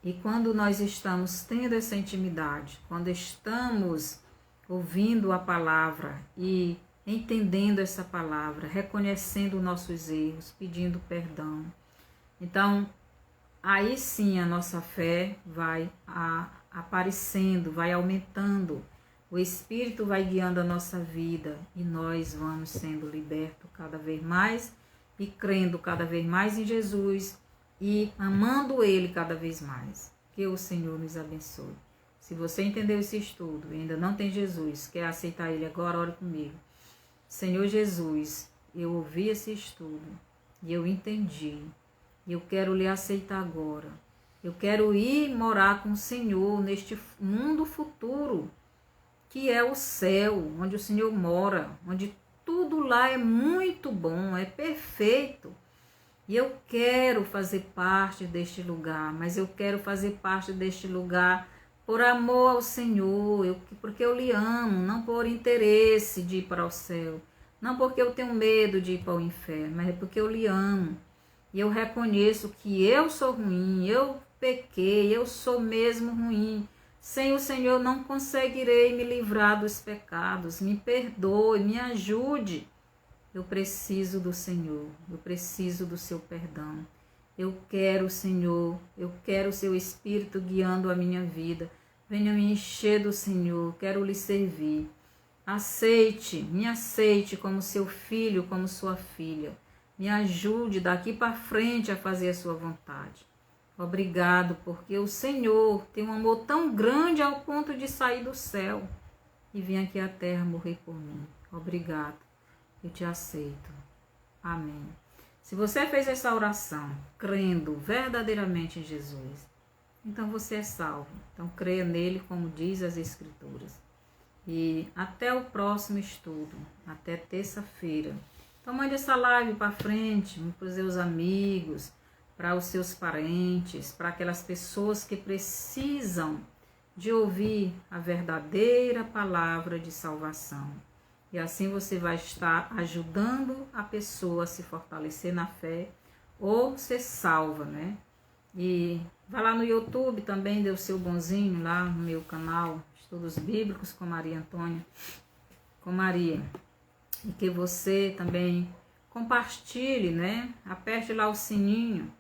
E quando nós estamos tendo essa intimidade, quando estamos ouvindo a palavra e entendendo essa palavra, reconhecendo nossos erros, pedindo perdão, então aí sim a nossa fé vai aparecendo, vai aumentando, o Espírito vai guiando a nossa vida e nós vamos sendo libertos cada vez mais e crendo cada vez mais em Jesus e amando Ele cada vez mais. Que o Senhor nos abençoe. Se você entendeu esse estudo e ainda não tem Jesus, quer aceitar Ele agora, ore comigo. Senhor Jesus, eu ouvi esse estudo e eu entendi. E eu quero lhe aceitar agora. Eu quero ir morar com o Senhor neste mundo futuro, que é o céu, onde o Senhor mora, onde tudo lá é muito bom, é perfeito. E eu quero fazer parte deste lugar, mas eu quero fazer parte deste lugar por amor ao Senhor, porque eu lhe amo, não por interesse de ir para o céu, não porque eu tenho medo de ir para o inferno, mas é porque eu lhe amo. E eu reconheço que eu sou ruim, eu pequei, eu sou mesmo ruim. Sem o Senhor não conseguirei me livrar dos pecados. Me perdoe, me ajude. Eu preciso do Senhor, eu preciso do seu perdão. Eu quero o Senhor, eu quero o seu Espírito guiando a minha vida. Venha me encher do Senhor, quero lhe servir. Me aceite como seu filho, como sua filha. Me ajude daqui para frente a fazer a sua vontade. Obrigado, porque o Senhor tem um amor tão grande ao ponto de sair do céu e vir aqui à terra morrer por mim. Obrigado, eu te aceito. Amém. Se você fez essa oração crendo verdadeiramente em Jesus, então você é salvo. Então creia nele, como diz as Escrituras. E até o próximo estudo, até terça-feira. Então mande essa live para frente, para os seus amigos, para os seus parentes, para aquelas pessoas que precisam de ouvir a verdadeira palavra de salvação. E assim você vai estar ajudando a pessoa a se fortalecer na fé ou ser salva, né? E vai lá no YouTube também, dê o seu bonzinho lá no meu canal, Estudos Bíblicos com Maria Antônia, com Maria. E que você também compartilhe, né? Aperte lá o sininho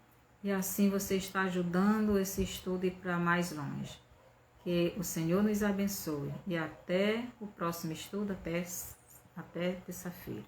e assim você está ajudando esse estudo a ir para mais longe. Que o Senhor nos abençoe e até o próximo estudo, até terça-feira.